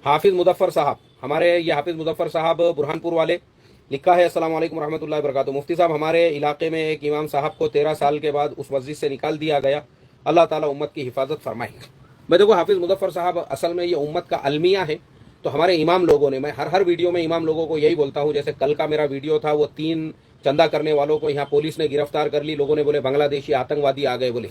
हाफिज मुजफ्फर साहब, हमारे ये हाफिज मुजफ्फर साहब बुरहानपुर वाले, लिखा है अस्सलाम वालेकुम रहमतुल्लाहि व बरकातुहू। मुफ्ती साहब, हमारे इलाके में एक इमाम साहब को 13 साल के बाद उस मस्जिद से निकाल दिया गया। अल्लाह ताला उम्मत की हिफाजत फरमाए। मैं देखो हाफिज मुजफ्फर साहब, असल में ये उम्मत का अलमिया है। तो हमारे इमाम लोगों ने, मैं हर वीडियो में इमाम लोगों को यही बोलता हूँ, जैसे कल का मेरा वीडियो था, वो 3 चंदा करने वालों को यहाँ पुलिस ने गिरफ्तार कर ली। लोगों ने बोले बांग्लादेशी आतंकवादी आ गए बोले,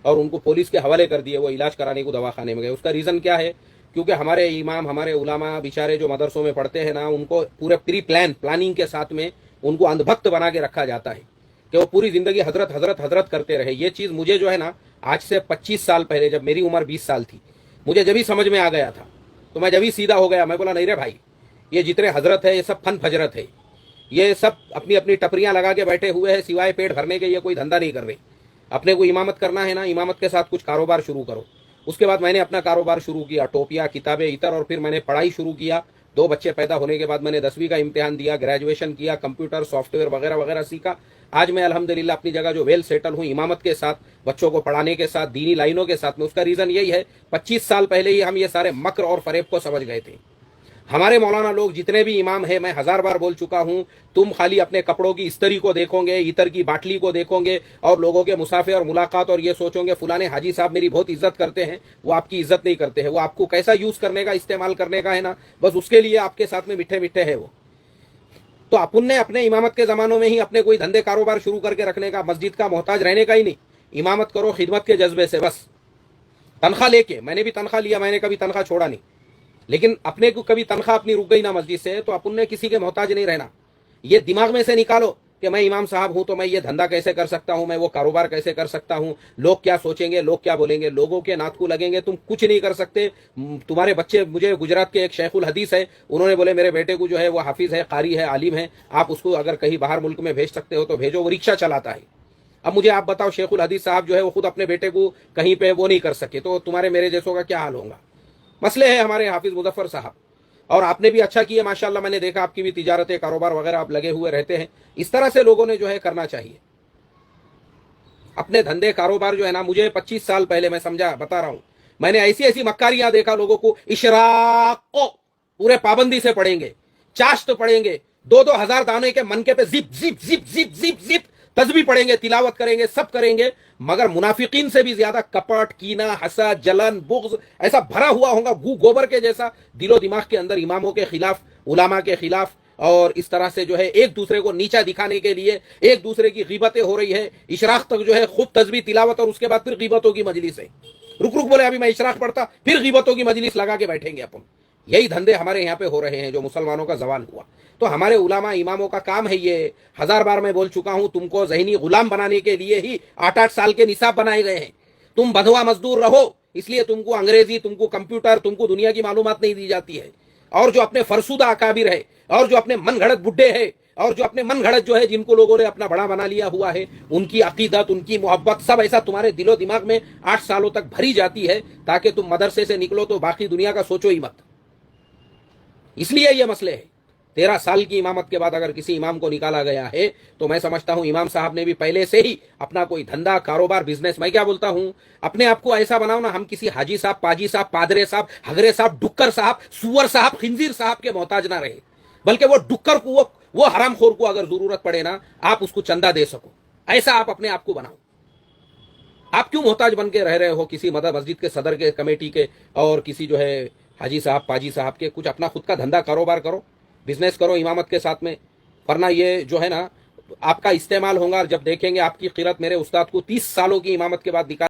और उनको पुलिस के हवाले कर दिए। वो इलाज कराने को दवाखाने में गए। उसका रीज़न क्या है? क्योंकि हमारे इमाम, हमारे उलामा बेचारे जो मदरसों में पढ़ते हैं ना, उनको पूरे प्लानिंग के साथ में उनको अंधभक्त बना के रखा जाता है कि वो पूरी जिंदगी हजरत हजरत हजरत करते रहे। ये चीज़ मुझे जो है ना, आज से 25 साल पहले, जब मेरी उम्र 20 साल थी, मुझे जब ही समझ में आ गया था, तो मैं जब ही सीधा हो गया। मैं बोला नहीं रे भाई, ये जितने हजरत है ये सब फन फजरत है। ये सब अपनी अपनी टपरियां लगा के बैठे हुए हैं, सिवाय पेट भरने के ये कोई धंधा नहीं कर रहे। अपने को इमामत करना है ना, इमामत के साथ कुछ कारोबार शुरू करो। उसके बाद मैंने अपना कारोबार शुरू किया, टोपियाँ, किताबें, इतर, और फिर मैंने पढ़ाई शुरू किया। 2 बच्चे पैदा होने के बाद मैंने 10वीं का इम्तिहान दिया, ग्रेजुएशन किया, कंप्यूटर, सॉफ्टवेयर वगैरह वगैरह सीखा। आज मैं अल्हम्दुलिल्लाह अपनी जगह जो वेल सेटल हूँ, इमामत के साथ, बच्चों को पढ़ाने के साथ, दीनी लाइनों के साथ में। उसका रीज़न यही है, 25 साल पहले ही हम ये सारे मक्र और फरेब को समझ गए थे। हमारे मौलाना लोग जितने भी इमाम हैं, मैं 1000 बार बोल चुका हूं, तुम खाली अपने कपड़ों की इस्त्री को देखोगे, इतर की बाटली को देखोगे, और लोगों के मुसाफे और मुलाकात, और ये सोचोगे फलाने हाजी साहब मेरी बहुत इज्जत करते हैं। वो आपकी इज्जत नहीं करते हैं। वो आपको कैसा यूज करने का, इस्तेमाल करने का है ना, बस उसके लिए आपके साथ में मिठे मिठे है वो। तो अपन ने अपने इमामत के जमानों में ही अपने कोई धंधे कारोबार शुरू करके रखने का, मस्जिद का मोहताज रहने का ही नहीं। इमामत करो खिदमत के जज्बे से, बस तनख्वाह लेके। मैंने भी तनख्वाह लिया, मैंने कभी तनख्वाह छोड़ा नहीं, लेकिन अपने को कभी तनख्वाह अपनी रुक गई ना मस्जिद से, तो अपन ने किसी के मोहताज नहीं रहना। ये दिमाग में से निकालो कि मैं इमाम साहब हूं तो मैं ये धंधा कैसे कर सकता हूं, मैं वो कारोबार कैसे कर सकता हूं, लोग क्या सोचेंगे, लोग क्या बोलेंगे, लोगों के नातकू लगेंगे, तुम कुछ नहीं कर सकते। तुम्हारे बच्चे, मुझे गुजरात के एक शेखुल हदीस है, उन्होंने बोले मेरे बेटे को जो है वो हाफिज है, कारी है, आलिम है, आप उसको अगर कहीं बाहर मुल्क में भेज सकते हो तो भेजो, वो रिक्शा चलाता है। अब मुझे आप बताओ, शेखुल हदीस साहब जो है वो खुद अपने बेटे को कहीं पे वो नहीं कर सके, तो तुम्हारे मेरे जैसों का क्या हाल होगा? मसले है हमारे हाफिज मुजफ्फर साहब। और आपने भी अच्छा किया माशाल्लाह, मैंने देखा आपकी भी तिजारतें, कारोबार वगैरह आप लगे हुए रहते हैं। इस तरह से लोगों ने जो है करना चाहिए अपने धंधे कारोबार जो है ना। मुझे 25 साल पहले, मैं समझा बता रहा हूं, मैंने ऐसी ऐसी मक्कारियां देखा लोगों को। इशराक को पूरे पाबंदी से पढ़ेंगे, चाश्त पढ़ेंगे, 2-2 हजार दाने के मनके पे जिप जिप जिप जिप जिप जिप तस्बीह पढ़ेंगे, तिलावत करेंगे, सब करेंगे, मगर मुनाफिकीन से भी ज्यादा कपट, कीना, हसद, जलन, बुग़्ज़ ऐसा भरा हुआ होगा, गू गोबर के जैसा दिलो दिमाग के अंदर, इमामों के खिलाफ, उलामा के खिलाफ। और इस तरह से जो है एक दूसरे को नीचा दिखाने के लिए एक दूसरे की गीबतें हो रही है। इशराक तक जो है खूब तस्बीह, तिलावत, और उसके बाद फिर गीबतों की मजलिस है। रुक रुक बोले अभी मैं इशराक पढ़ता, फिर गीबतों की मजलिस लगा के बैठेंगे अपन। यही धंधे हमारे यहाँ पे हो रहे हैं, जो मुसलमानों का जवाल हुआ। तो हमारे उलामा इमामों का काम है ये। 1000 बार मैं बोल चुका हूं, तुमको ज़हनी गुलाम बनाने के लिए ही 8-8 साल के निसाब बनाए गए हैं। तुम बंधुआ मजदूर रहो, इसलिए तुमको अंग्रेजी, तुमको कंप्यूटर, तुमको दुनिया की मालूमात नहीं दी जाती है। और जो अपने फरसुदा अकाबिर है, और जो अपने मन घड़त बुड्ढे है, और जो अपने मन घड़त जो है, जिनको लोगों ने अपना बड़ा बना लिया हुआ है, उनकी अकीदत, उनकी मोहब्बत, सब ऐसा तुम्हारे दिलो दिमाग में 8 सालों तक भरी जाती है, ताकि तुम मदरसे से निकलो तो बाकी दुनिया का सोचो ही मत। इसलिए ये मसले है। 13 साल की इमामत के बाद अगर किसी इमाम को निकाला गया है, तो मैं समझता हूं इमाम साहब ने भी पहले से ही अपना कोई धंधा, कारोबार, बिजनेस, मैं क्या बोलता हूं, अपने आप को ऐसा बनाओ ना, हम किसी हाजी साहब, पाजी साहब, पादरे साहब, हगरे साहब, डुक्कर साहब, सुअर साहब, खिंजीर साहब के मोहताज ना रहे, बल्कि वो डुक्कर को, वो हरामखोर को अगर जरूरत पड़े ना, आप उसको चंदा दे सको, ऐसा आप अपने आप को बनाओ। आप क्यों मोहताज बन के रह रहे हो किसी मस्जिद के सदर के, कमेटी के, और किसी जो है हाजी साहब, पाजी साहब के? कुछ अपना खुद का धंधा कारोबार करो, बिजनेस करो इमामत के साथ में, वरना ये जो है ना आपका इस्तेमाल होगा। जब देखेंगे आपकी क़िरत, मेरे उस्ताद को 30 सालों की इमामत के बाद निकाल